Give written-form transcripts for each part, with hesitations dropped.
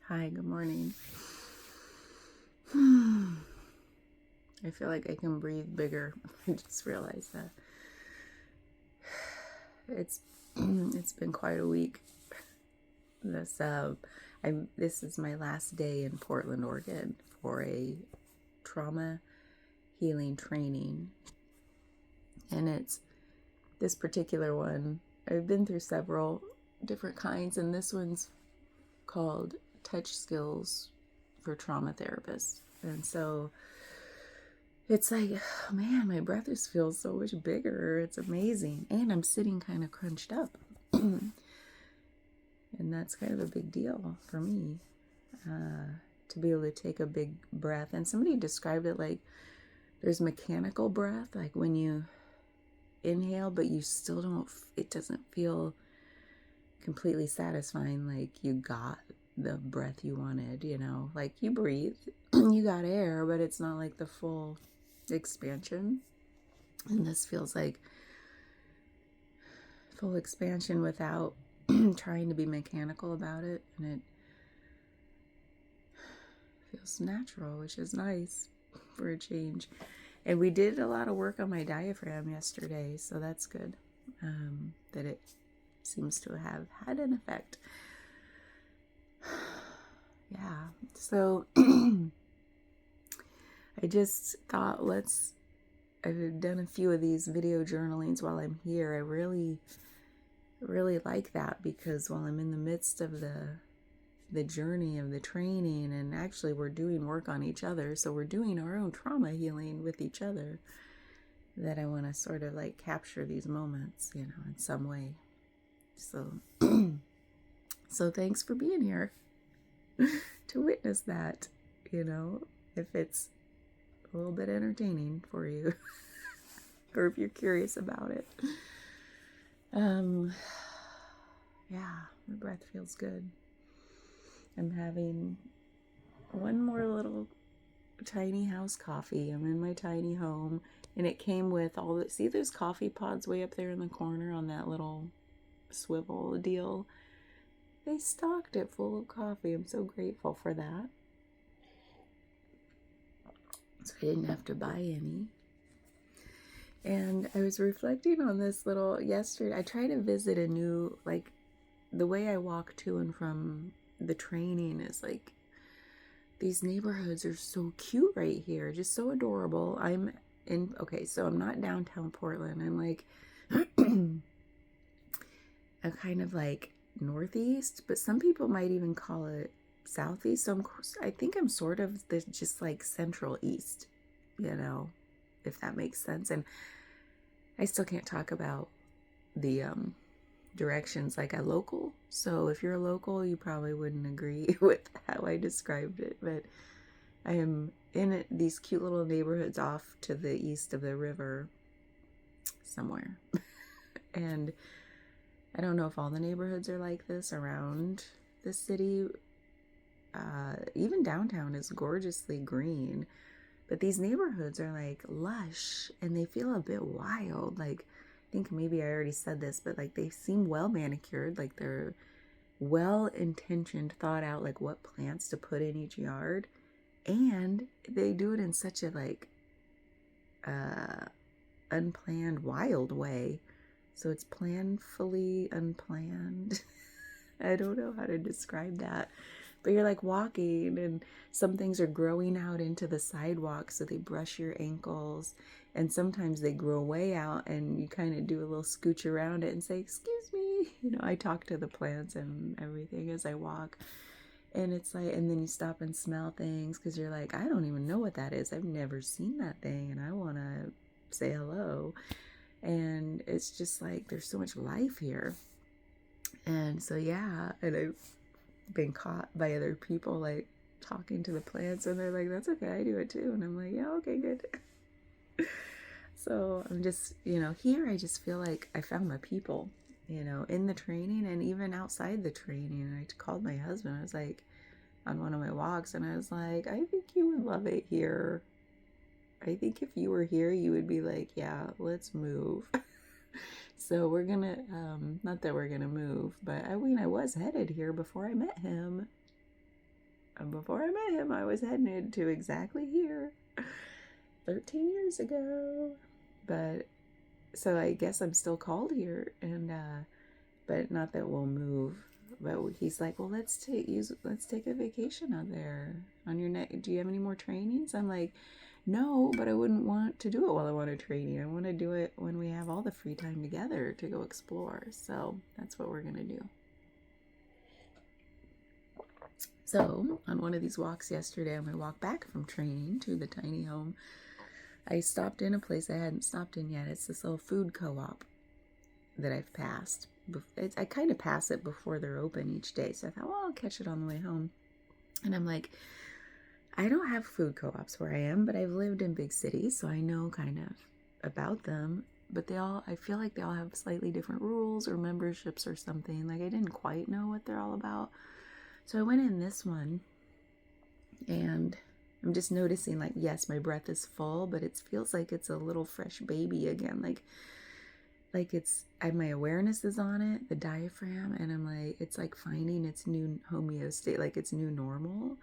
Hi, good morning. I feel like I can breathe bigger. I just realized that. It's it's been quite a week. This is my last day in Portland, Oregon for a trauma healing training. And it's this particular one. I've been through several different kinds, and this one's called Touch Skills for Trauma Therapists. And so it's like, oh man, my breath just feels so much bigger. It's amazing. And I'm sitting kind of crunched up. And that's kind of a big deal for me, to be able to take a big breath. And somebody described it like there's mechanical breath, like when you inhale, but you still don't, it doesn't feel completely satisfying, like you got the breath you wanted, like you breathe, you got air, but it's not like the full expansion. And this feels like full expansion without trying to be mechanical about it, and it feels natural, which is nice for a change. And we did a lot of work on my diaphragm yesterday, so that's good, that it seems to have had an effect. Yeah, so I just thought I've done a few of these video journalings while I'm here. I really like that, because while I'm in the midst of the journey of the training, and actually we're doing work on each other, so we're doing our own trauma healing with each other, that I want to sort of like capture these moments, in some way. So so thanks for being here to witness that, if it's a little bit entertaining for you or if you're curious about it. Yeah, my breath feels good. I'm having one more little tiny house coffee. I'm in my tiny home, and it came with see those coffee pods way up there in the corner on that little swivel deal? They stocked it full of coffee. I'm so grateful for that. So I didn't have to buy any. And I was reflecting on this yesterday. I try to visit a new, like, the way I walk to and from the training is like, these neighborhoods are so cute right here, just so adorable. So I'm not downtown Portland. I'm like a kind of like northeast, but some people might even call it southeast. So I think I'm sort of just like central east, if that makes sense. And I still can't talk about the directions like a local. So if you're a local, you probably wouldn't agree with how I described it. But I am in these cute little neighborhoods off to the east of the river somewhere. And I don't know if all the neighborhoods are like this around the city. Even downtown is gorgeously green. But these neighborhoods are like lush, and they feel a bit wild. Like, I think maybe I already said this, but like they seem well manicured, like they're well intentioned, thought out, like what plants to put in each yard. And they do it in such a like unplanned, wild way. So it's planfully unplanned. I don't know how to describe that. But you're like walking, and some things are growing out into the sidewalk, so they brush your ankles. And sometimes they grow way out, and you kind of do a little scooch around it and say, "Excuse me." I talk to the plants and everything as I walk. And it's like, and then you stop and smell things, because you're like, I don't even know what that is. I've never seen that thing, and I want to say hello. And it's just like, there's so much life here. And so, yeah, and I've been caught by other people like talking to the plants, and they're like, "That's okay, I do it too." And I'm like, "Yeah, okay, good." So I'm just, here I just feel like I found my people, in the training and even outside the training. And I called my husband. I was like, on one of my walks, and I was like, "I think you would love it here. I think if you were here, you would be like, yeah, let's move." So we're gonna, not that we're gonna move, but I was headed here before I met him. before I met him, I was headed to exactly here 13 years ago. But so I guess I'm still called here, and but not that we'll move. But he's like, well, let's take a vacation out there on your neck. Do you have any more trainings? I'm like, no, but I wouldn't want to do it while I want a training. I want to do it when we have all the free time together to go explore. So that's what we're gonna do. So on one of these walks yesterday, on my walk back from training to the tiny home, I stopped in a place I hadn't stopped in yet. It's this little food co-op that I've passed. I kind of pass it before they're open each day. So I thought, well, I'll catch it on the way home. And I'm like, I don't have food co-ops where I am, but I've lived in big cities, so I know kind of about them. But I feel like they all have slightly different rules or memberships or something. Like I didn't quite know what they're all about. So I went in this one, and I'm just noticing, like, yes, my breath is full, but it feels like it's a little fresh baby again. Like my awareness is on it, the diaphragm, and I'm like, it's like finding its new homeostasis, like its new normal.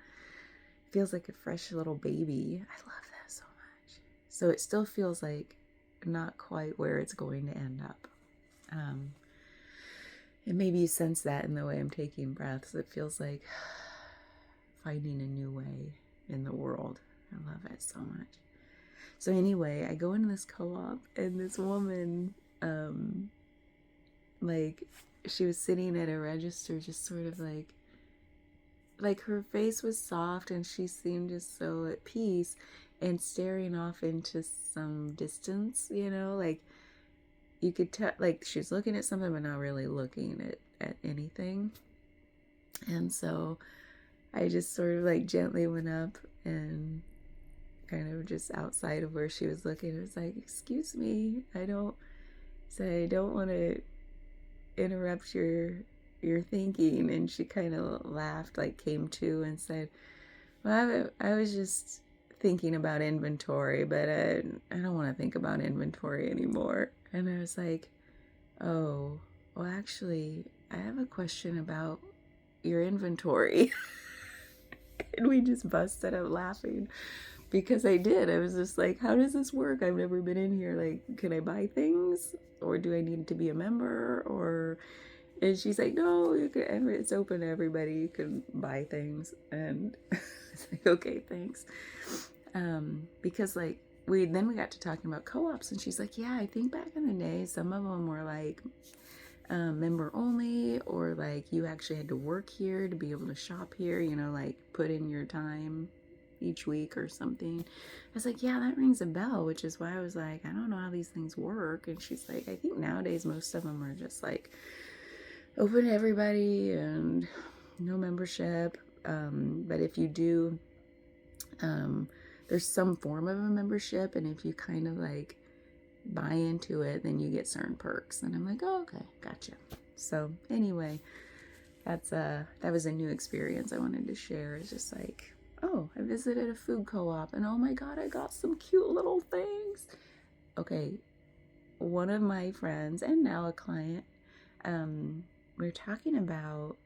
It feels like a fresh little baby. I love that so much. So it still feels like not quite where it's going to end up. And maybe you sense that in the way I'm taking breaths. It feels like finding a new way in the world. I love it so much. So anyway, I go into this co-op, and this woman, like, she was sitting at a register, just sort of like her face was soft, and she seemed just so at peace and staring off into some distance, like you could tell, like she was looking at something but not really looking at anything. And so I just sort of like gently went up and kind of just outside of where she was looking, it was like, excuse me, I don't want to interrupt your thinking. And she kind of laughed, like came to and said, well, I was just thinking about inventory, but I don't want to think about inventory anymore. And I was like, oh, well, actually, I have a question about your inventory. And we just busted out laughing because I did. I was just like, how does this work? I've never been in here. Like, can I buy things, or do I need to be a member? And she's like, no, it's open to everybody. You can buy things. And it's like, okay, thanks. Because like we got to talking about co-ops, and she's like, yeah, I think back in the day, some of them were like member only, or like you actually had to work here to be able to shop here, like put in your time each week or something. I was like, yeah, that rings a bell, which is why I was like, I don't know how these things work. And she's like, I think nowadays most of them are just like open to everybody and no membership. But if you do, there's some form of a membership, and if you kind of like buy into it, then you get certain perks. And I'm like, oh, okay, gotcha. So anyway, that was a new experience I wanted to share. It's just like, oh, I visited a food co-op, and oh my god, I got some cute little things. Okay, one of my friends, and now a client, we were talking about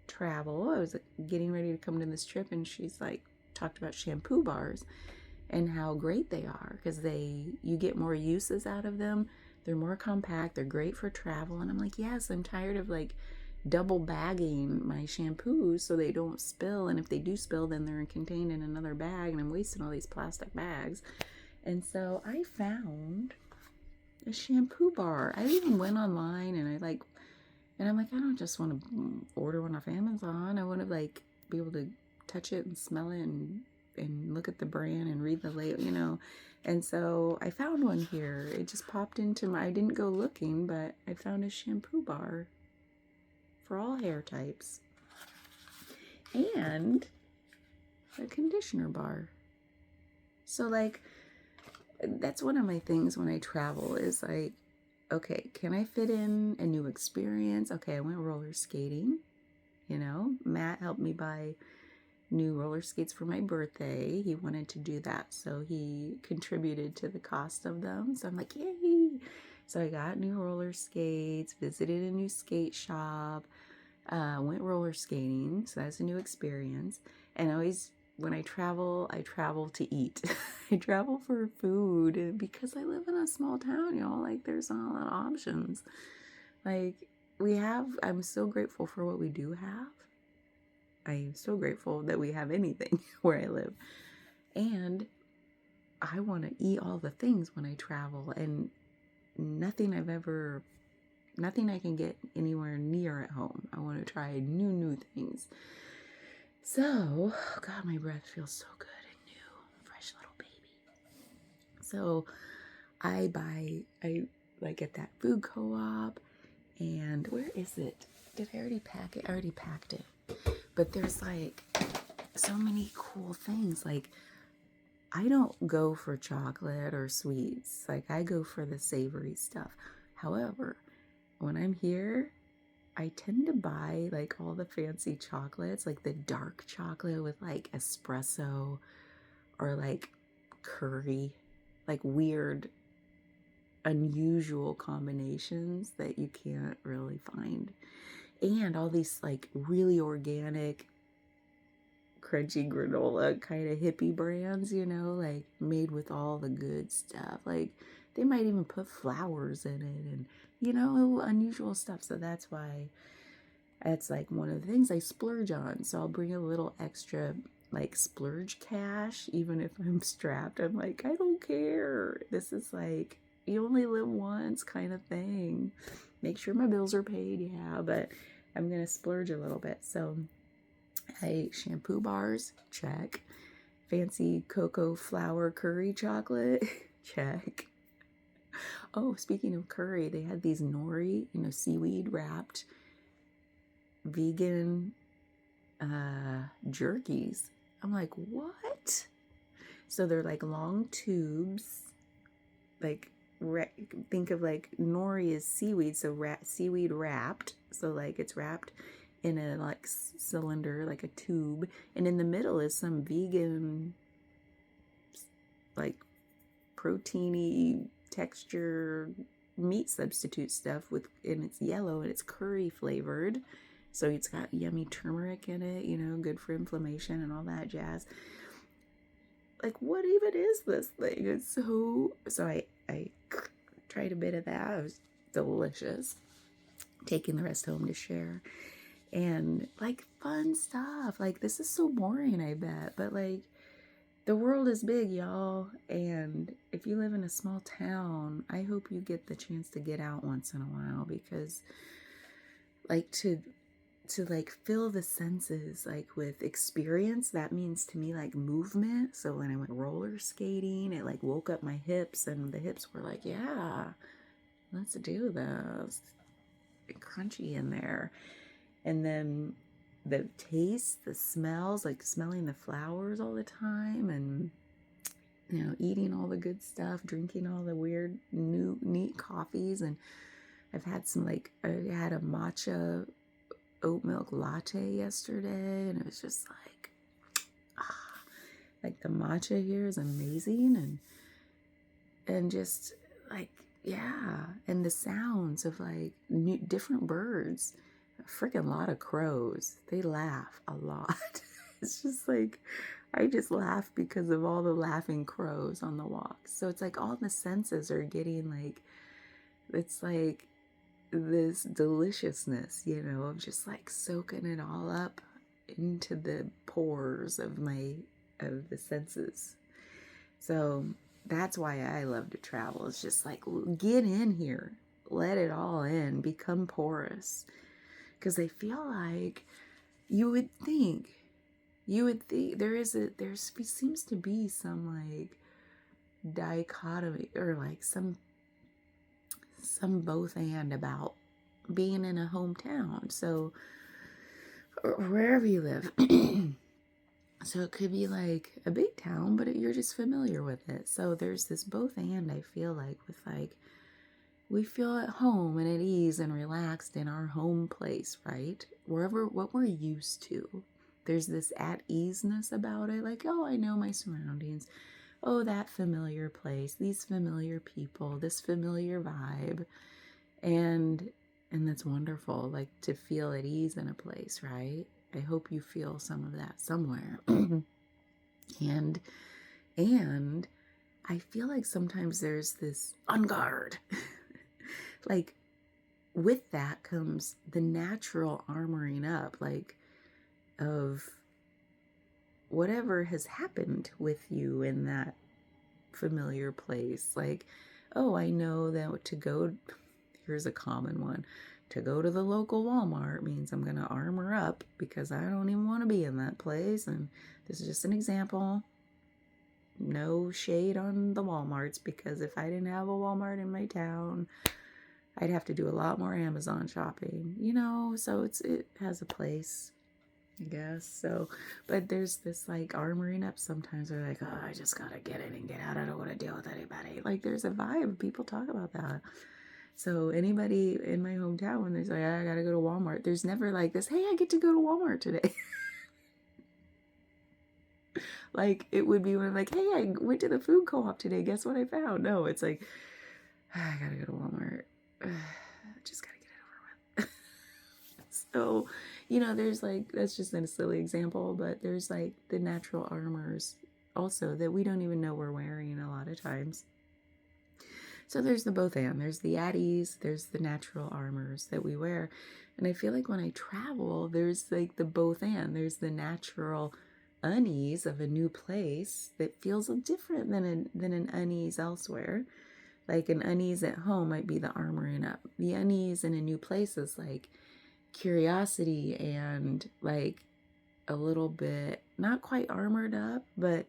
travel. I was getting ready to come to this trip, and she's like talked about shampoo bars and how great they are because you get more uses out of them. They're more compact. They're great for travel. And I'm like, yes, I'm tired of like double bagging my shampoos so they don't spill. And if they do spill, then they're contained in another bag, and I'm wasting all these plastic bags. And so I found a shampoo bar. I even went online, and I'm like, I don't just want to order one off Amazon. I want to like be able to touch it and smell it and look at the brand and read the label, And so I found one here. It just popped into I didn't go looking, but I found a shampoo bar for all hair types. And a conditioner bar. So like, that's one of my things when I travel is like, okay, can I fit in a new experience? Okay, I went roller skating. Matt helped me buy new roller skates for my birthday. He wanted to do that, so he contributed to the cost of them. So I'm like, yay! So I got new roller skates, visited a new skate shop, Went roller skating, so that's a new experience. And when I travel to eat. I travel for food, and because I live in a small town, like there's not a lot of options. Like I'm so grateful for what we do have. I'm so grateful that we have anything where I live. And I want to eat all the things when I travel, and nothing I can get anywhere near at home. I want to try new things. So, God, my breath feels so good and new, fresh little baby. So, I at that food co-op, and where is it? Did I already pack it? I already packed it. But there's like so many cool things. Like, I don't go for chocolate or sweets. Like, I go for the savory stuff. However, when I'm here, I tend to buy like all the fancy chocolates, like the dark chocolate with like espresso or like curry, like weird, unusual combinations that you can't really find. And all these like really organic, crunchy granola kind of hippie brands, like made with all the good stuff. Like they might even put flowers in it and, unusual stuff. So that's why it's like one of the things I splurge on. So I'll bring a little extra like splurge cash, even if I'm strapped. I'm like, I don't care. This is like, you only live once kind of thing. Make sure my bills are paid, yeah, but I'm going to splurge a little bit. So shampoo bars, check. Fancy cocoa flour curry chocolate, check. Oh, speaking of curry, they had these nori, seaweed wrapped vegan jerkies. I'm like, what? So they're like long tubes, like think of like nori is seaweed, so seaweed wrapped. So like it's wrapped in a like cylinder, like a tube, and in the middle is some vegan, like proteiny texture meat substitute stuff and it's yellow and it's curry flavored. So it's got yummy turmeric in it, good for inflammation and all that jazz. Like, what even is this thing? It's so I tried a bit of that. It was delicious. Taking the rest home to share. And like fun stuff. Like, this is so boring, I bet. But like, the world is big, y'all. And if you live in a small town, I hope you get the chance to get out once in a while, because like to like fill the senses like with experience, that means to me like movement. So when I went roller skating, it like woke up my hips, and the hips were like, yeah, let's do this. Crunchy in there. And then the taste, the smells, like smelling the flowers all the time, and eating all the good stuff, drinking all the weird new neat coffees. And I've had some I had a matcha oat milk latte yesterday, and it was just like the matcha here is amazing, and just like, yeah, and the sounds of like different birds, a freaking lot of crows. They laugh a lot. It's just like, I just laugh because of all the laughing crows on the walks. So it's like all the senses are getting like, it's like this deliciousness, of just like soaking it all up into the pores of the senses. So that's why I love to travel. It's just like, get in here, let it all in, become porous. Because I feel like you would think there seems to be some like dichotomy, or like some both and about being in a hometown. So, or wherever you live. So it could be like a big town, but you're just familiar with it. So there's this both and, I feel like, with like, we feel at home and at ease and relaxed in our home place, right? Wherever, what we're used to. There's this at easeness about it. Like, oh, I know my surroundings. Oh, that familiar place, these familiar people, this familiar vibe. And And that's wonderful, like to feel at ease in a place, right? I hope you feel some of that somewhere. and and I feel like sometimes there's this on guard. Like with that comes the natural armoring up, like of whatever has happened with you in that familiar place. Like, oh, I know that to go, here's a common one, to go to the local Walmart means I'm going to armor up because I don't even want to be in that place. And this is just an example. No shade on the Walmarts, because if I didn't have a Walmart in my town, I'd have to do a lot more Amazon shopping, you know, so it has a place, I guess. So, but there's this like armoring up sometimes. They're like, oh, I just gotta get in and get out. I don't want to deal with anybody. Like there's a vibe. People talk about that. So anybody in my hometown, when there's like, I gotta go to Walmart, there's never like this, hey, I get to go to Walmart today. Like it would be when I'm like, hey, I went to the food co-op today. Guess what I found? No, it's like, I gotta go to Walmart. Just gotta get it over with. So, you know, there's like, that's just a silly example, but there's like the natural armors also that we don't even know we're wearing a lot of times. So there's the both and. There's the at ease, there's the natural armors that we wear. And I feel like when I travel, there's like the both and. There's the natural unease of a new place that feels different than an unease elsewhere. Like an unease at home might be the armoring up. The unease in a new place is like curiosity and like a little bit, not quite armored up, but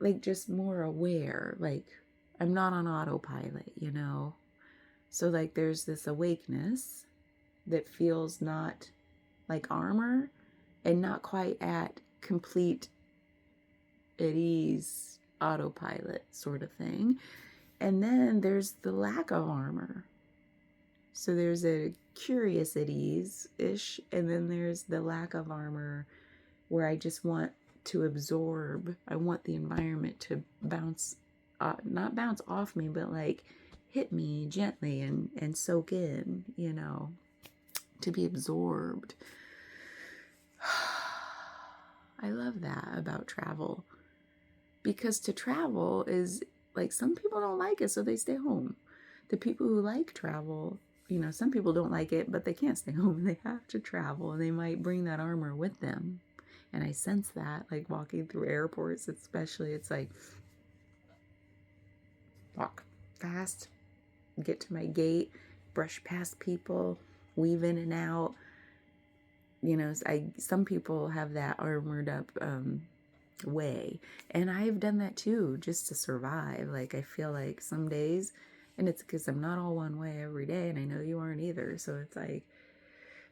like just more aware. Like I'm not on autopilot, you know? So like there's this awakeness that feels not like armor and not quite at complete at ease autopilot sort of thing. And then there's the lack of armor. So there's a curious at ease-ish, and then there's the lack of armor where I just want to absorb. I want the environment to bounce, not bounce off me, but like hit me gently and soak in, you know, to be absorbed. I love that about travel, because to travel is like, some people don't like it, so they stay home. The people who like travel, you know, some people don't like it, but they can't stay home. They have to travel, and they might bring that armor with them. And I sense that, like walking through airports, especially, it's like, walk fast, get to my gate, brush past people, weave in and out. You know, some people have that armored up way, and I've done that too, just to survive. Like I feel like some days, and it's because I'm not all one way every day, and I know you aren't either, so it's like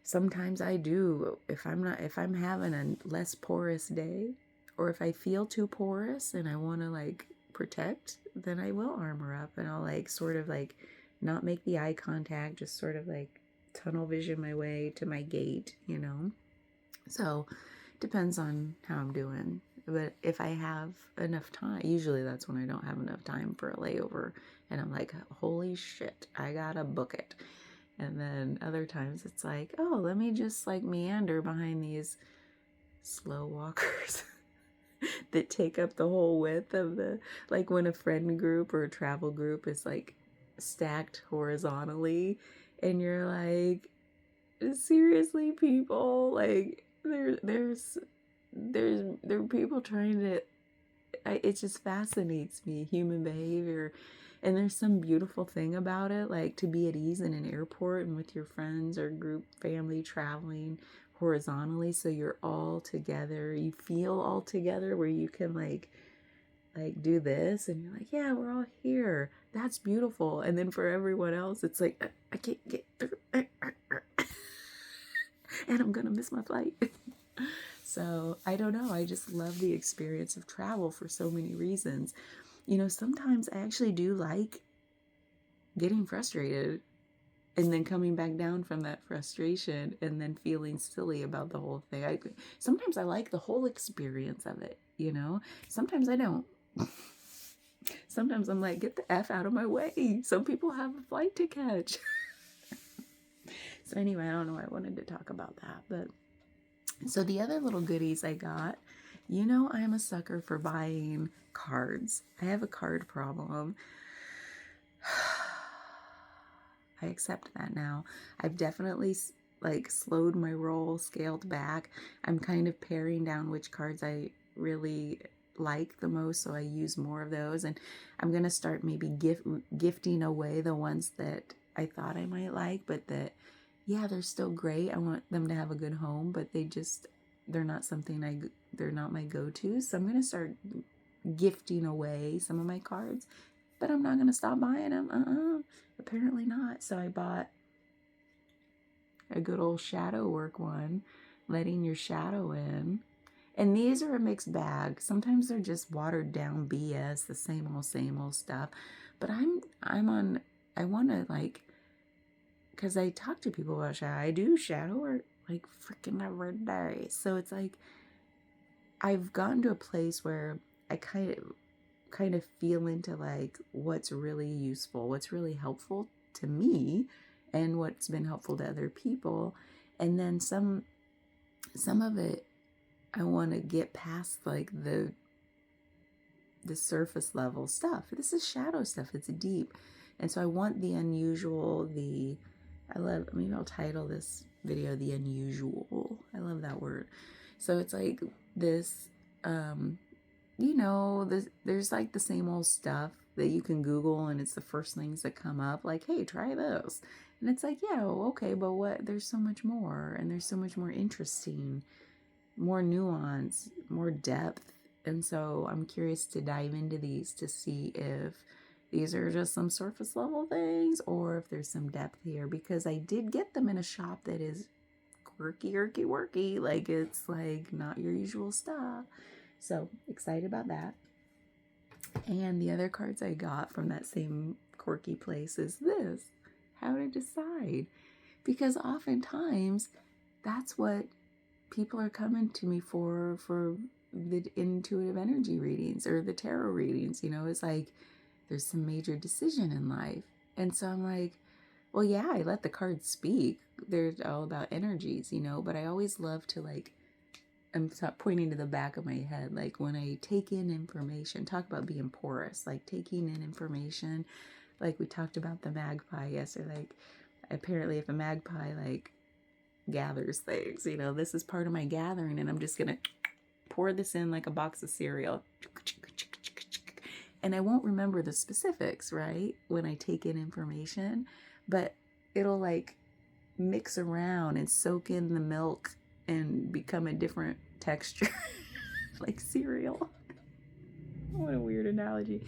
sometimes I do, if I'm having a less porous day, or if I feel too porous and I want to like protect, then I will armor up, and I'll like sort of like not make the eye contact, just sort of like tunnel vision my way to my gate, you know. So depends on how I'm doing. But if I have enough time, usually that's when I don't have enough time for a layover, and I'm like, holy shit, I gotta book it. And then other times it's like, oh, let me just like meander behind these slow walkers that take up the whole width of the, like when a friend group or a travel group is like stacked horizontally, and you're like, seriously, people, like there are people trying to, it just fascinates me, human behavior. And there's some beautiful thing about it, like to be at ease in an airport and with your friends or group family traveling horizontally, so you're all together, you feel all together, where you can like do this, and you're like, yeah, we're all here, that's beautiful. And then for everyone else, it's like, I can't get through, and I'm gonna miss my flight. So I don't know, I just love the experience of travel for so many reasons. You know, sometimes I actually do like getting frustrated and then coming back down from that frustration and then feeling silly about the whole thing. Sometimes I like the whole experience of it, you know? Sometimes I don't. Sometimes I'm like, get the F out of my way. Some people have a flight to catch. So anyway, I don't know why I wanted to talk about that, but so the other little goodies I got, you know, I'm a sucker for buying cards. I have a card problem. I accept that now. I've definitely like slowed my roll, scaled back. I'm kind of paring down which cards I really like the most, so I use more of those. And I'm going to start maybe gifting away the ones that I thought I might like, but that, yeah, they're still great. I want them to have a good home, but they're not something they're not my go-to. So I'm going to start gifting away some of my cards, but I'm not going to stop buying them. Apparently not. So I bought a good old shadow work one, letting your shadow in. And these are a mixed bag. Sometimes they're just watered down BS, the same old stuff. But I want to like, because I talk to people about shadow. I do shadow work like freaking every day. So it's like, I've gotten to a place where I kind of feel into like what's really useful, what's really helpful to me, and what's been helpful to other people. And then some of it I want to get past like the surface level stuff. This is shadow stuff. It's deep. And so I want the unusual, maybe I'll title this video The Unusual. I love that word. So it's like this, you know, there's like the same old stuff that you can Google and it's the first things that come up, like, hey, try this. And it's like, yeah, okay, but what? There's so much more, and there's so much more interesting, more nuance, more depth. And so I'm curious to dive into these to see if these are just some surface level things or if there's some depth here, because I did get them in a shop that is quirky, worky. Like, it's like not your usual stuff. So excited about that. And the other cards I got from that same quirky place is this: how to decide. Because oftentimes that's what people are coming to me for the intuitive energy readings or the tarot readings. You know, it's like there's some major decision in life. And so I'm like, well, yeah, I let the cards speak. They're all about energies, you know, but I always love to like, I'm pointing to the back of my head, like when I take in information, talk about being porous, like taking in information, like we talked about the magpie yesterday. Like apparently if a magpie like gathers things, you know, this is part of my gathering, and I'm just gonna pour this in like a box of cereal, and I won't remember the specifics, right, when I take in information, but it'll like mix around and soak in the milk and become a different texture like cereal. What a weird analogy.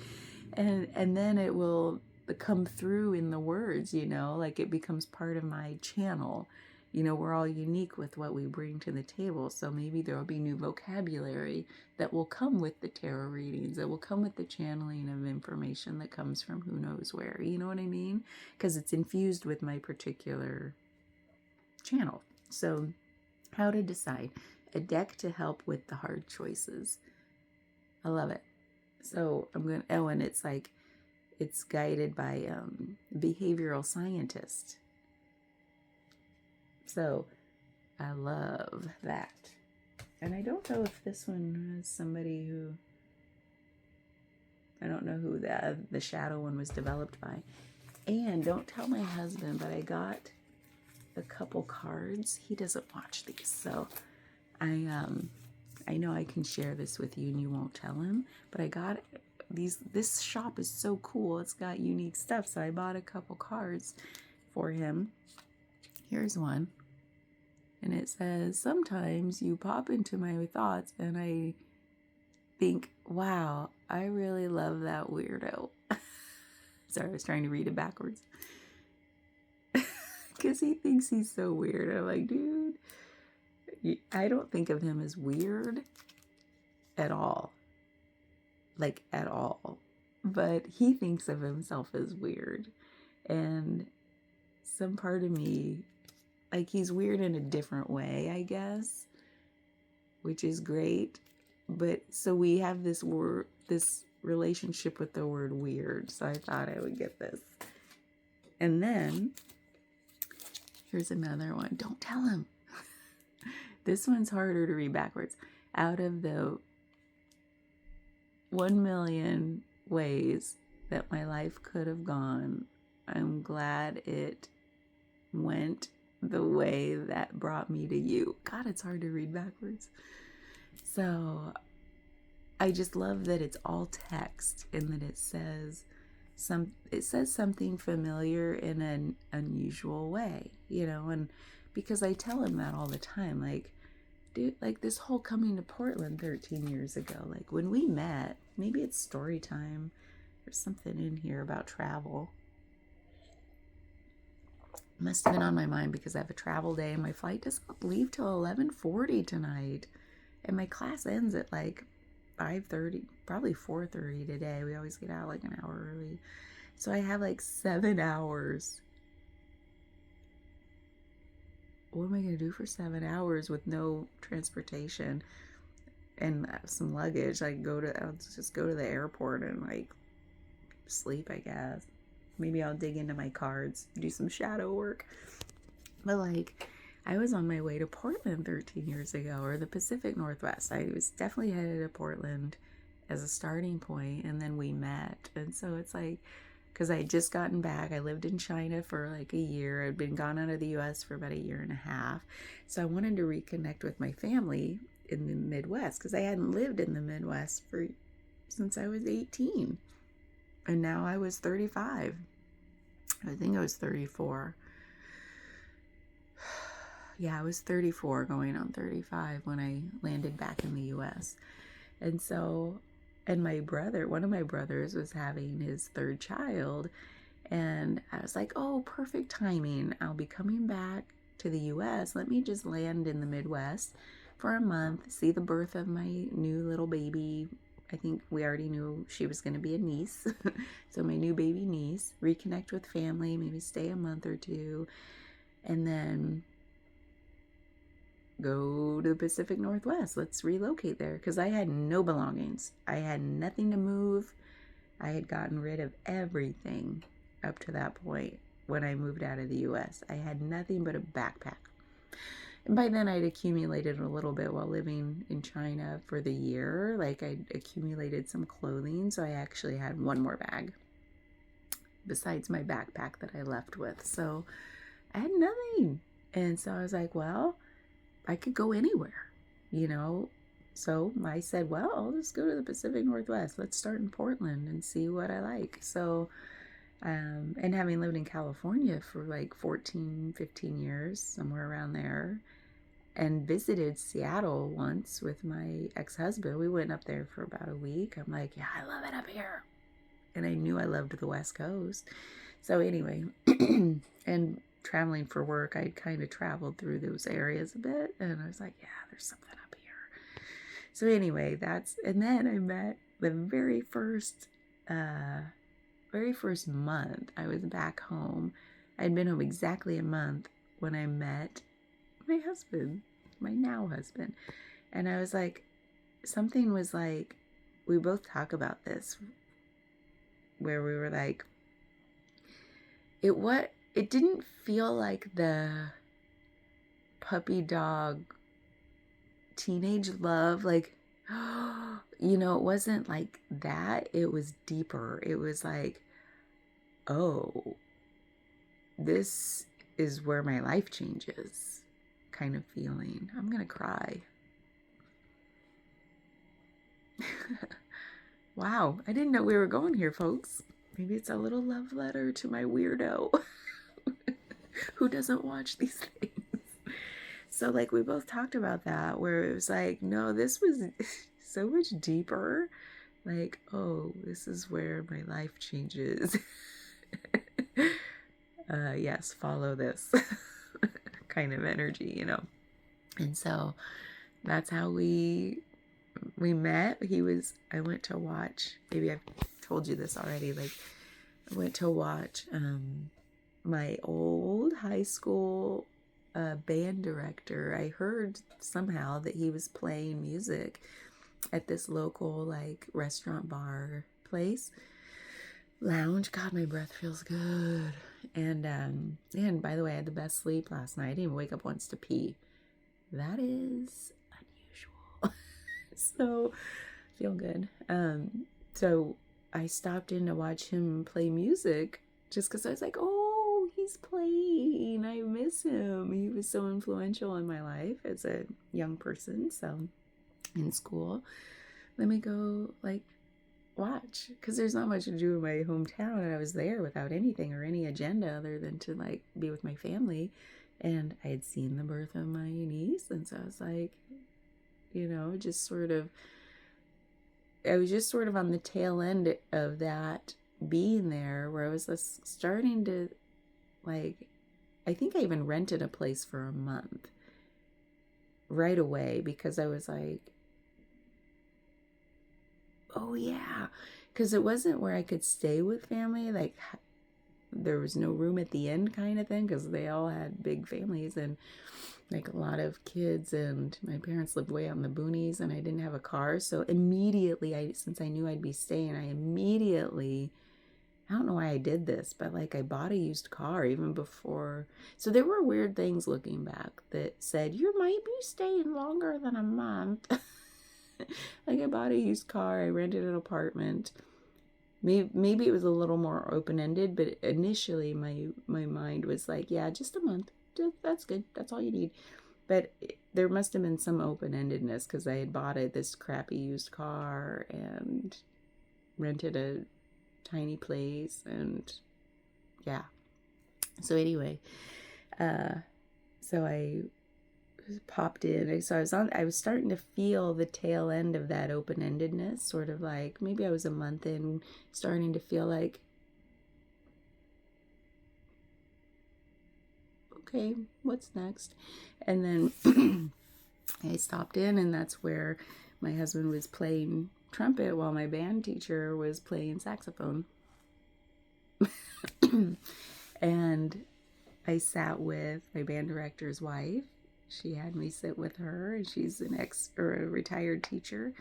And then it will come through in the words, you know, like it becomes part of my channel. You know, we're all unique with what we bring to the table, so maybe there will be new vocabulary that will come with the tarot readings, that will come with the channeling of information that comes from who knows where, you know what I mean? Because it's infused with my particular channel. So how to decide. A deck to help with the hard choices. I love it. So I'm going to, and it's like, it's guided by behavioral scientist. So I love that. And I don't know if this one is somebody who, I don't know who the shadow one was developed by. And don't tell my husband, but I got a couple cards. He doesn't watch these, so I know I can share this with you and you won't tell him, but I got these. This shop is so cool. It's got unique stuff, so I bought a couple cards for him. Here's one, and it says, sometimes you pop into my thoughts and I think, wow, I really love that weirdo. Sorry, I was trying to read it backwards. Because he thinks he's so weird. I'm like, dude, I don't think of him as weird at all. Like, at all. But he thinks of himself as weird. And some part of me, like, he's weird in a different way, I guess, which is great. But so we have this relationship with the word weird. So I thought I would get this. And then Here's another one. Don't tell him. This one's harder to read backwards. Out of the 1,000,000 ways that my life could have gone, I'm glad it went the way that brought me to you. God, it's hard to read backwards. So I just love that it's all text and that it says something familiar in an unusual way, and because I tell him that all the time, like, dude, like this whole coming to Portland 13 years ago, like when we met, maybe it's story time or something in here about travel. Must have been on my mind because I have a travel day and my flight doesn't leave till 11:40 tonight. And my class ends at like 5:30, probably 4:30 today. We always get out like an hour early. So I have like 7 hours. What am I going to do for 7 hours with no transportation and some luggage? I'll just go to the airport and like sleep, I guess. Maybe I'll dig into my cards, do some shadow work. But like, I was on my way to Portland 13 years ago, or the Pacific Northwest. I was definitely headed to Portland as a starting point, and then we met. And so it's like, because I had just gotten back. I lived in China for like a year. I'd been gone out of the U.S. for about a year and a half. So I wanted to reconnect with my family in the Midwest because I hadn't lived in the Midwest since I was 18. And now I was 35. I think I was 34. Yeah, I was 34 going on 35 when I landed back in the U.S. And so, and one of my brothers was having his third child. And I was like, oh, perfect timing. I'll be coming back to the U.S. Let me just land in the Midwest for a month, see the birth of my new little baby. I think we already knew she was going to be a niece. So my new baby niece, reconnect with family, maybe stay a month or two, and then go to the Pacific Northwest. Let's relocate there because I had no belongings. I had nothing to move. I had gotten rid of everything up to that point when I moved out of the U.S. I had nothing but a backpack. And by then I'd accumulated a little bit while living in China for the year. Like I'd accumulated some clothing. So I actually had one more bag besides my backpack that I left with. So I had nothing. And so I was like, well, I could go anywhere, So I said, well, I'll just go to the Pacific Northwest. Let's start in Portland and see what I like. So, and having lived in California for like 14, 15 years, somewhere around there, and visited Seattle once with my ex-husband. We went up there for about a week. I'm like, yeah, I love it up here. And I knew I loved the West Coast. So anyway, and traveling for work, I'd kind of traveled through those areas a bit. And I was like, yeah, there's something up here. So anyway, and then I met the very first month I was back home. I'd been home exactly a month when I met my husband, my now husband. And I was like, something was like, we both talk about this, where we were like, it didn't feel like the puppy dog teenage love, like, it wasn't like that. It was deeper. It was like, oh, this is where my life changes kind of feeling. I'm gonna cry. Wow, I didn't know we were going here, folks. Maybe it's a little love letter to my weirdo who doesn't watch these things. So like we both talked about that, where it was like, no, this was so much deeper. Like, oh, this is where my life changes. Yes, follow this kind of energy, And so that's how we met. I went to watch, maybe I've told you this already, like I went to watch my old high school band director. I heard somehow that he was playing music at this local like restaurant bar place. lounge. God, my breath feels good. And by the way, I had the best sleep last night. I didn't even wake up once to pee. That is unusual. So feel good. So I stopped in to watch him play music just because I was like, oh, he's playing. I miss him. He was so influential in my life as a young person. So in school, let me go like watch, because there's not much to do in my hometown, and I was there without anything or any agenda other than to like be with my family. And I had seen the birth of my niece, and so I was like, just sort of, I was just sort of on the tail end of that being there, where I was just starting to like, I think I even rented a place for a month right away, because I was like, oh yeah, because it wasn't where I could stay with family, like there was no room at the end kind of thing, because they all had big families and like a lot of kids, and my parents lived way out in the boonies, and I didn't have a car. So immediately, since I knew I'd be staying, I don't know why I did this, but like I bought a used car even before. So there were weird things looking back that said, you might be staying longer than a month. Like I bought a used car, I rented an apartment. Maybe it was a little more open-ended, but initially my mind was like, yeah, just a month. That's good. That's all you need. But there must have been some open-endedness, because I had bought this crappy used car and rented a tiny place, and yeah. So anyway, so I popped in. So I was starting to feel the tail end of that open-endedness, sort of like maybe I was a month in, starting to feel like, okay, what's next? And then I stopped in, and that's where my husband was playing trumpet while my band teacher was playing saxophone. And I sat with my band director's wife. She had me sit with her, and she's a retired teacher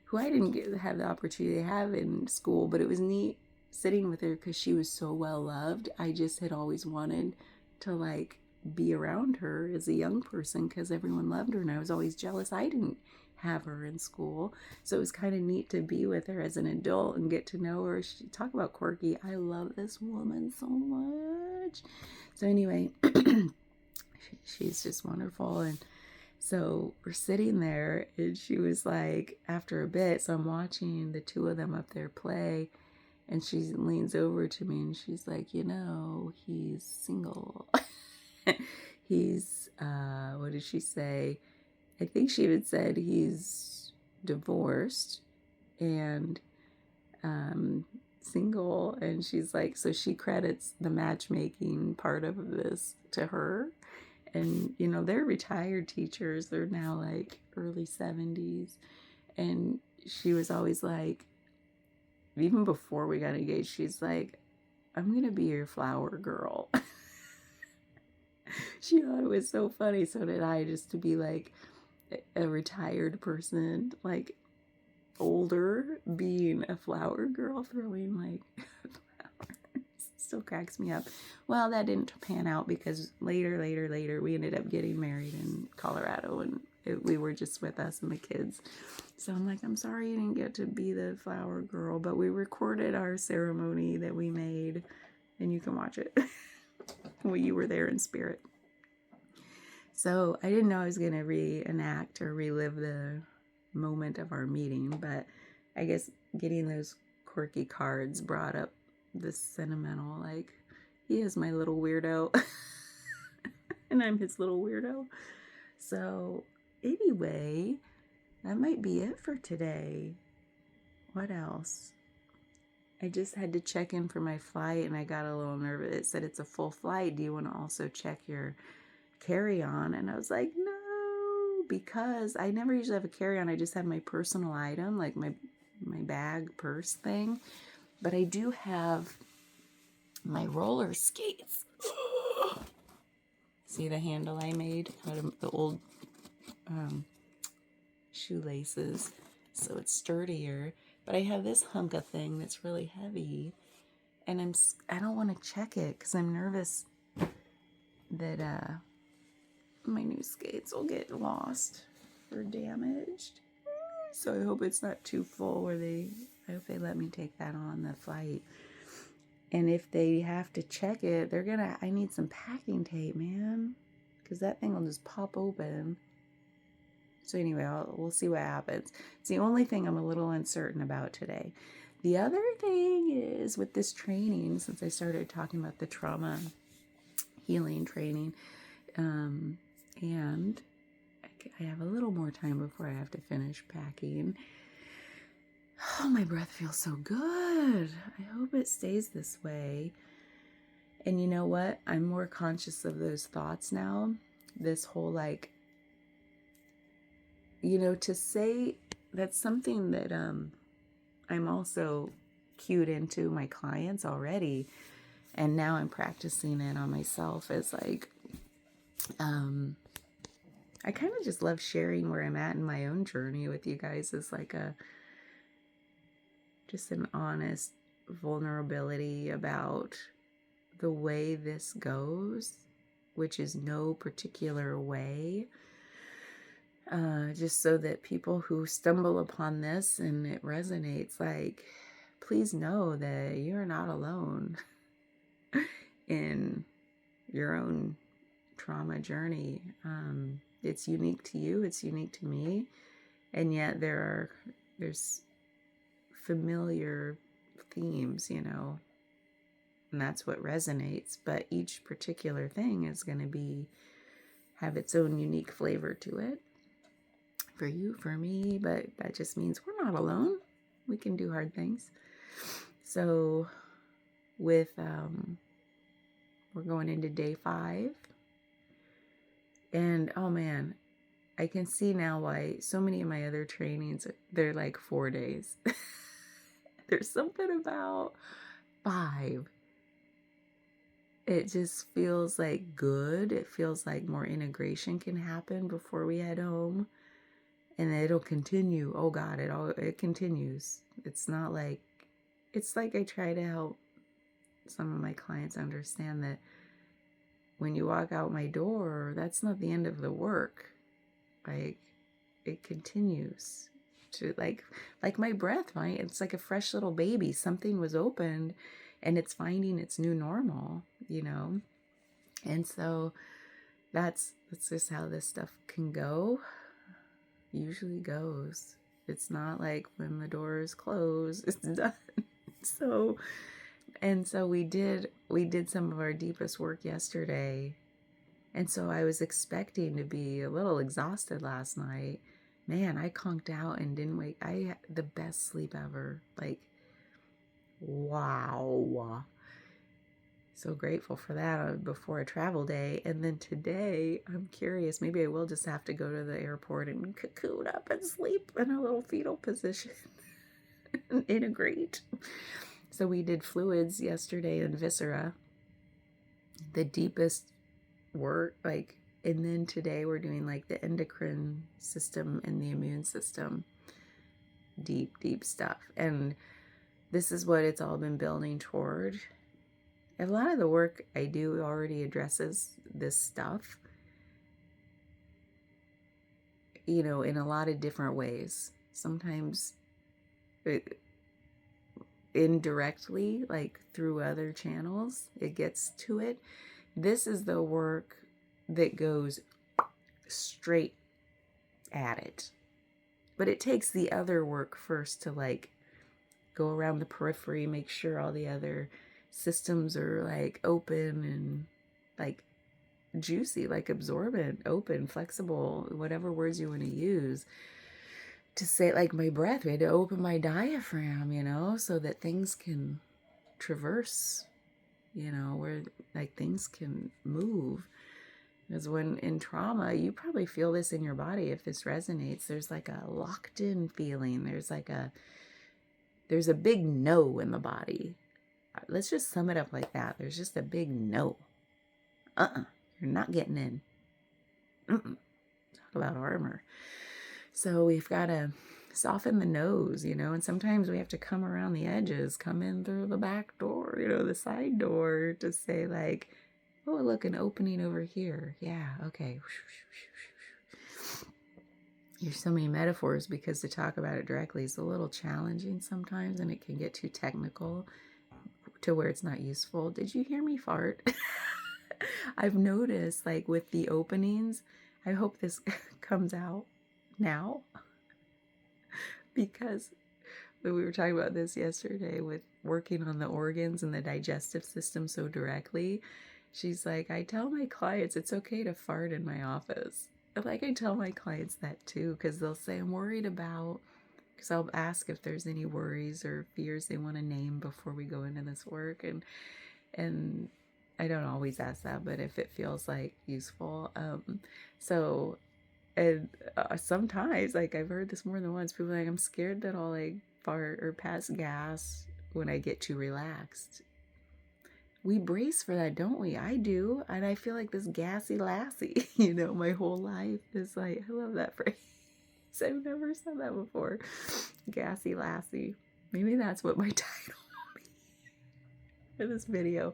who I didn't have the opportunity to have in school, but it was neat sitting with her because she was so well loved. I just had always wanted to like be around her as a young person because everyone loved her, and I was always jealous I didn't have her in school. So it was kind of neat to be with her as an adult and get to know her. Talk about quirky. I love this woman so much. So anyway, she's just wonderful. And so we're sitting there, and she was like, after a bit, so I'm watching the two of them up there play, and she leans over to me and she's like, he's single. He's, what did she say? I think she even said he's divorced and single. And she's like, so she credits the matchmaking part of this to her. And, they're retired teachers. They're now like early 70s. And she was always like, even before we got engaged, she's like, I'm going to be your flower girl. She thought it was so funny. So did I, just to be like a retired person, like older, being a flower girl, throwing like flowers. Still cracks me up. Well, that didn't pan out because later, we ended up getting married in Colorado, and we were just with us and the kids. So I'm like, I'm sorry you didn't get to be the flower girl, but we recorded our ceremony that we made, and you can watch it. Well, you were there in spirit. So I didn't know I was going to reenact or relive the moment of our meeting, but I guess getting those quirky cards brought up the sentimental, like, he is my little weirdo and I'm his little weirdo. So anyway, that might be it for today. What else? I just had to check in for my flight, and I got a little nervous. It said it's a full flight. Do you want to also check your carry-on? And I was like, no, because I never usually have a carry-on. I just have my personal item, like my bag, purse thing. But I do have my roller skates. See the handle I made out of the old shoelaces, so it's sturdier. But I have this hunk of thing that's really heavy, and I don't want to check it because I'm nervous that my new skates will get lost or damaged. So I hope it's not too full, I hope they let me take that on the flight. And if they have to check it, I need some packing tape, man, because that thing will just pop open. So anyway, we'll see what happens. It's the only thing I'm a little uncertain about today. The other thing is with this training, since I started talking about the trauma healing training, and I have a little more time before I have to finish packing. Oh, my breath feels so good. I hope it stays this way. And you know what? I'm more conscious of those thoughts now. This whole to say that's something that I'm also cued into my clients already. And now I'm practicing it on myself as I kind of just love sharing where I'm at in my own journey with you guys as just an honest vulnerability about the way this goes, which is no particular way. Just so that people who stumble upon this and it resonates, please know that you're not alone in your own trauma journey. It's unique to you, it's unique to me, and yet there's familiar themes, and that's what resonates. But each particular thing is going to have its own unique flavor to it. For you, for me, but that just means we're not alone. We can do hard things. So we're going into day 5. And oh man, I can see now why so many of my other trainings, they're 4 days. There's something about 5. It just feels good. It feels like more integration can happen before we head home. And it'll continue. Oh God, it continues. It's not it's I try to help some of my clients understand that when you walk out my door, that's not the end of the work. It continues to like my breath, right? It's like a fresh little baby. Something was opened and it's finding its new normal, And so that's just how this stuff can go. Usually goes. It's not like when the door is closed, it's done. So we did some of our deepest work yesterday. And so I was expecting to be a little exhausted last night. Man, I conked out and didn't wake. I had the best sleep ever. Wow. So grateful for that before a travel day. And then today, I'm curious, maybe I will just have to go to the airport and cocoon up and sleep in a little fetal position and integrate. So we did fluids yesterday and viscera, the deepest work, and then today we're doing the endocrine system and the immune system. Deep, deep stuff. And this is what it's all been building toward. A lot of the work I do already addresses this stuff, in a lot of different ways. Sometimes indirectly, through other channels, it gets to it. This is the work that goes straight at it. But it takes the other work first to go around the periphery, make sure all the other systems are open and juicy, absorbent, open, flexible, whatever words you want to use to say my breath. We had to open my diaphragm, so that things can traverse, where things can move. Because when in trauma, you probably feel this in your body if this resonates. There's a locked in feeling. There's a big no in the body. Let's just sum it up like that. There's just a big no. You're not getting in. Talk about armor. So we've got to soften the nose, and sometimes we have to come around the edges, come in through the back door, the side door, to say like, oh, look, an opening over here. Yeah, okay. There's so many metaphors because to talk about it directly is a little challenging sometimes, and it can get too technical to where it's not useful. Did you hear me fart? I've noticed, like, with the openings, I hope this comes out now, because we were talking about this yesterday with working on the organs and the digestive system so directly. She's like, I tell my clients it's okay to fart in my office. Like, I tell my clients that too, because they'll say, I'm worried about, because I'll ask if there's any worries or fears they want to name before we go into this work. And I don't always ask that, but if it feels like useful. So, and sometimes, like, I've heard this more than once, people are like, I'm scared that I'll like fart or pass gas when I get too relaxed. We brace for that, don't we? I do. And I feel like this gassy Lassy, my whole life is like, I love that phrase. I've never said that before. Gassy Lassy. Maybe that's what my title will be for this video.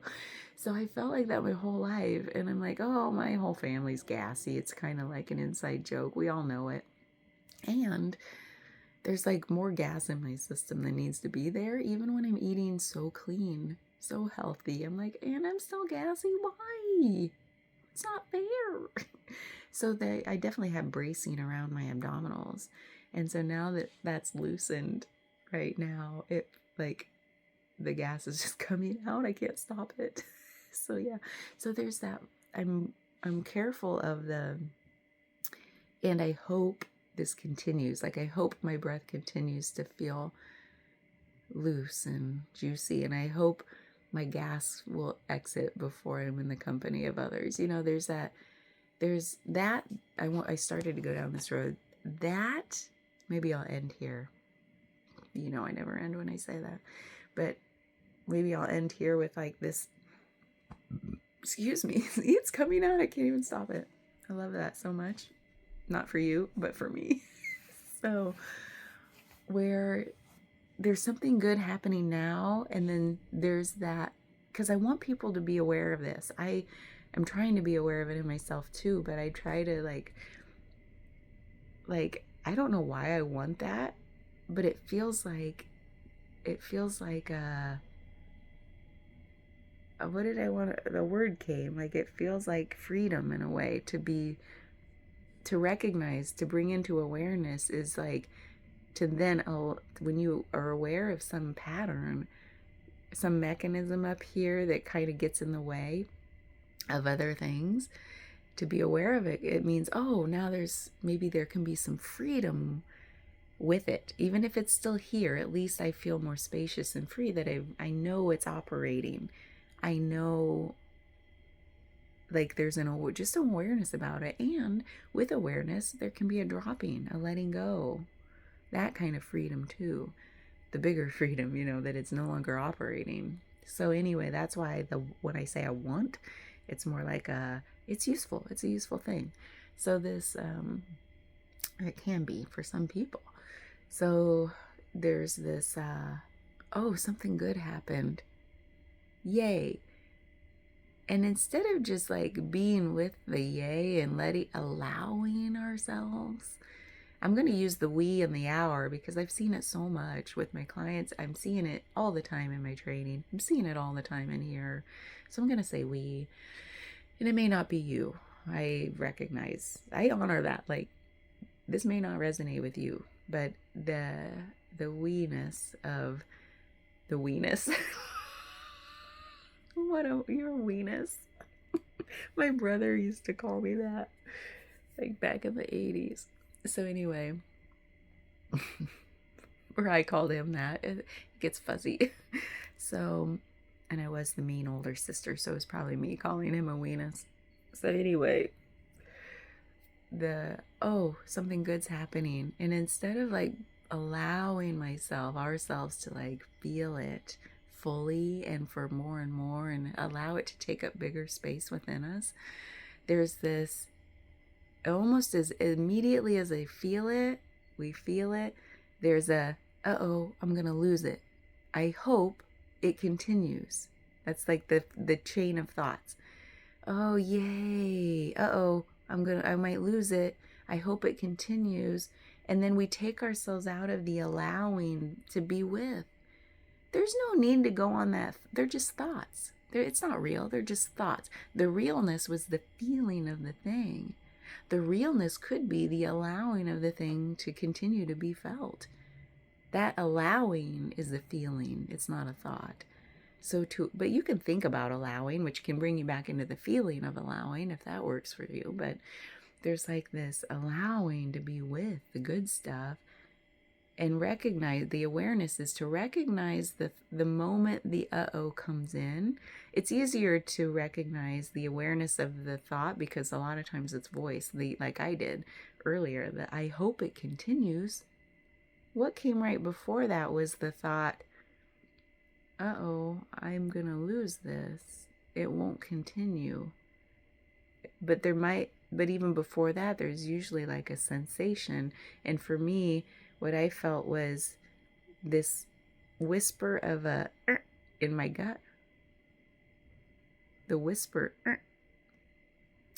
So I felt like that my whole life. And I'm like, oh, my whole family's gassy. It's kind of like an inside joke. We all know it. And there's like more gas in my system than needs to be there, even when I'm eating so clean, so healthy. I'm like, and I'm still gassy. Why? It's not fair. So I definitely have bracing around my abdominals. And so now that that's loosened right now, it like the gas is just coming out. I can't stop it. So yeah. So there's that. I'm careful of and I hope this continues. Like, I hope my breath continues to feel loose and juicy, and I hope my gas will exit before I'm in the company of others. There's that. I started to go down this road. That, maybe I'll end here. I never end when I say that, but maybe I'll end here with like this. Excuse me. It's coming out. I can't even stop it. I love that so much. Not for you, but for me. So, where there's something good happening now, and then there's that, because I want people to be aware of this. I am trying to be aware of it in myself too, but I try to like I don't know why I want that, but it feels like what did I want? The word came, like, it feels like freedom in a way, to recognize, to bring into awareness is like to then, when you are aware of some pattern, some mechanism up here that kind of gets in the way of other things, to be aware of it, it means, oh, now maybe there can be some freedom with it. Even if it's still here, at least I feel more spacious and free, that I know it's operating. I know, like, there's just awareness about it. And with awareness, there can be a dropping, a letting go, that kind of freedom too. The bigger freedom, that it's no longer operating. So anyway, that's why when I say I want, it's more like it's useful. It's a useful thing. So this, it can be for some people. So there's this, oh, something good happened. Yay. And instead of just like being with the yay and allowing ourselves, I'm going to use the we and the our, because I've seen it so much with my clients. I'm seeing it all the time in my training. I'm seeing it all the time in here. So I'm going to say we, and it may not be you. I recognize, I honor that. Like, this may not resonate with you, but the we-ness of the we-ness. Your we-ness. My brother used to call me that, like, back in the 80s. So anyway, or I called him that. It gets fuzzy. So, and I was the mean older sister, so it was probably me calling him a weenus. So anyway, something good's happening. And instead of like allowing ourselves to like feel it fully and for more and more, and allow it to take up bigger space within us, there's this, almost as immediately as we feel it, There's a, uh-oh, I'm going to lose it. I hope it continues. That's like the chain of thoughts. Oh, yay. Uh-oh, I might lose it. I hope it continues. And then we take ourselves out of the allowing to be with. There's no need to go on that. They're just thoughts. It's not real. They're just thoughts. The realness was the feeling of the thing. The realness could be the allowing of the thing to continue to be felt. That allowing is the feeling. It's not a thought. But you can think about allowing, which can bring you back into the feeling of allowing if that works for you. But there's like this allowing to be with the good stuff, and recognize, the awareness is to recognize the moment the uh-oh comes in. It's easier to recognize the awareness of the thought because a lot of times it's voice, like I did earlier, that I hope it continues. What came right before that was the thought, uh-oh, I'm gonna lose this. It won't continue. But even before that, there's usually like a sensation. And for me, what I felt was this whisper of a in my gut. The whisper.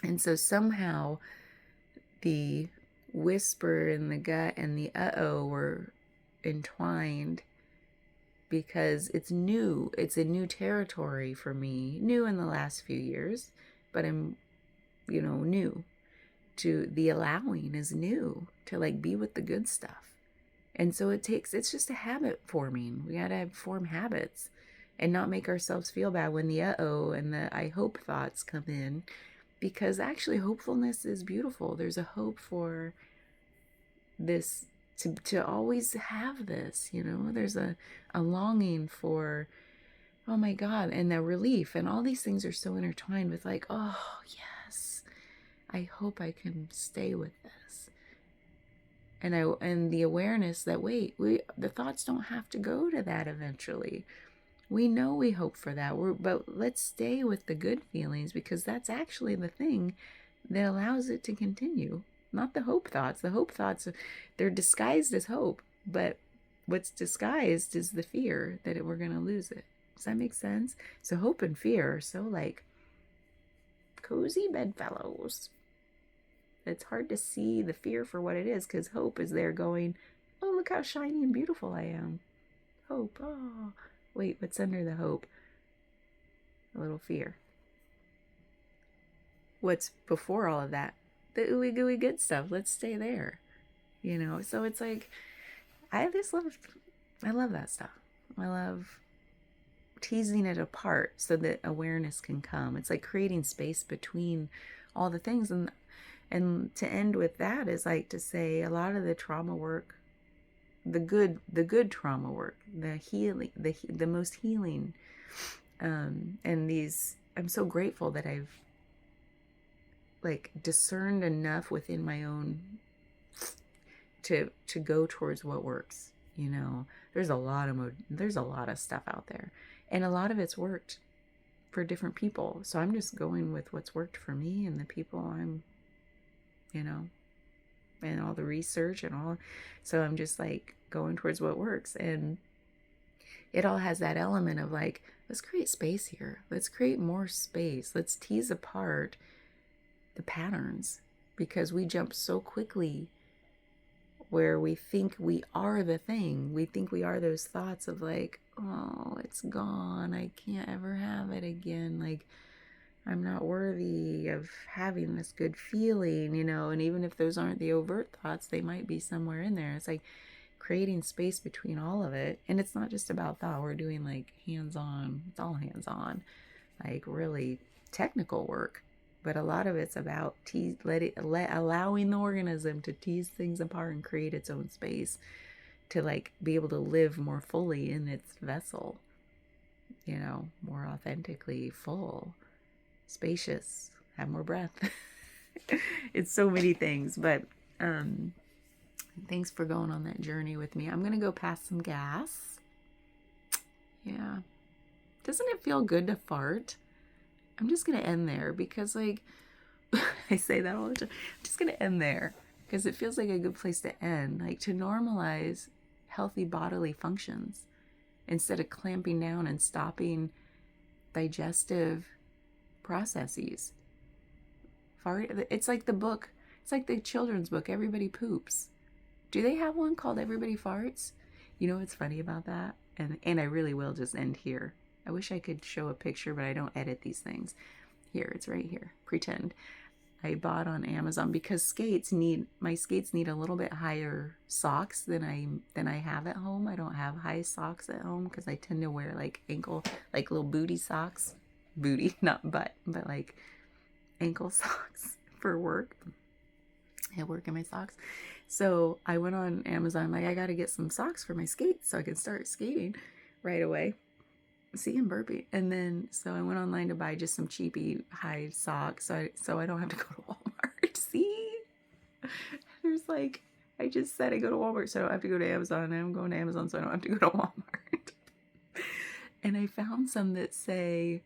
And so somehow the whisper in the gut and the uh-oh were entwined because it's new. It's a new territory for me. New in the last few years, but I'm, new. To the allowing is new, to like be with the good stuff. And so it's just a habit forming. We got to form habits and not make ourselves feel bad when the uh-oh and the I hope thoughts come in, because actually hopefulness is beautiful. There's a hope for this, to always have this, there's a longing for, oh my God, and the relief, and all these things are so intertwined with like, oh yes, I hope I can stay with this. And the awareness that, the thoughts don't have to go to that eventually. We know we hope for that, but let's stay with the good feelings, because that's actually the thing that allows it to continue. Not the hope thoughts. The hope thoughts, they're disguised as hope, but what's disguised is the fear that we're going to lose it. Does that make sense? So hope and fear are so like cozy bedfellows. It's hard to see the fear for what it is, because hope is there going, oh, look how shiny and beautiful I am. Hope. Oh, wait, what's under the hope? A little fear. What's before all of that? The ooey gooey good stuff. Let's stay there. So it's like, I love that stuff. I love teasing it apart so that awareness can come. It's like creating space between all the things. And to end with that is like to say a lot of the trauma work, the good trauma work, the healing, the most healing, and these, I'm so grateful that I've like discerned enough within my own to go towards what works. There's a lot of stuff out there, and a lot of it's worked for different people. So I'm just going with what's worked for me and the people I'm, and all the research and all. So I'm just like going towards what works. And it all has that element of like, let's create space here. Let's create more space. Let's tease apart the patterns, because we jump so quickly where we think we are the thing. We think we are those thoughts of like, oh, it's gone. I can't ever have it again. Like, I'm not worthy of having this good feeling, and even if those aren't the overt thoughts, they might be somewhere in there. It's like creating space between all of it. And it's not just about thought. We're doing like hands-on, it's all hands-on, like really technical work. But a lot of it's about allowing the organism to tease things apart and create its own space to like be able to live more fully in its vessel, more authentically full, spacious, have more breath. It's so many things, but thanks for going on that journey with me. I'm gonna go pass some gas. Yeah, doesn't it feel good to fart? I'm just gonna end there, because like I say that all the time. I'm just gonna end there because it feels like a good place to end, like to normalize healthy bodily functions instead of clamping down and stopping digestive processes. It's like the book, it's like the children's book, Everybody Poops. Do they have one called Everybody Farts? You know what's funny about that? And I really will just end here. I wish I could show a picture, but I don't edit these things. Here, it's right here. Pretend. I bought on Amazon because my skates need a little bit higher socks than I have at home. I don't have high socks at home because I tend to wear like ankle, like little booty socks. Booty, not butt, but like ankle socks for work. I work in my socks. So I went on Amazon, like, I got to get some socks for my skates so I can start skating right away. See, I'm burping. And then, so I went online to buy just some cheapy high socks so I don't have to go to Walmart. See? There's like, I just said I go to Walmart so I don't have to go to Amazon. And I'm going to Amazon so I don't have to go to Walmart. And I found some that say,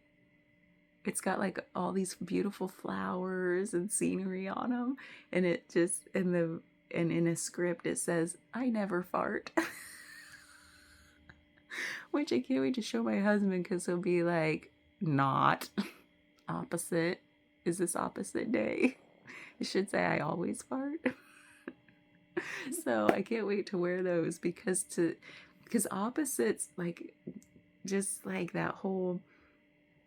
it's got like all these beautiful flowers and scenery on them. And it just, and in a script it says, I never fart. Which I can't wait to show my husband because he'll be like, not opposite. Is this opposite day? It should say I always fart. So I can't wait to wear those because opposites, like, just like that whole,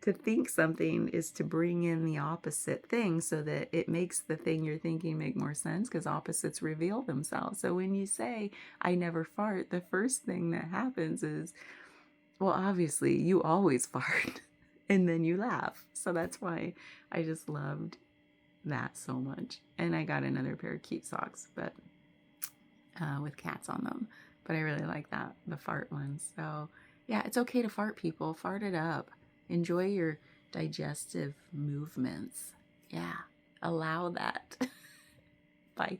to think something is to bring in the opposite thing so that it makes the thing you're thinking make more sense because opposites reveal themselves. So when you say, I never fart, the first thing that happens is, well, obviously, you always fart. And then you laugh. So that's why I just loved that so much. And I got another pair of cute socks, but with cats on them. But I really like that, the fart ones. So yeah, it's okay to fart, people. Fart it up. Enjoy your digestive movements. Yeah, allow that. Bye.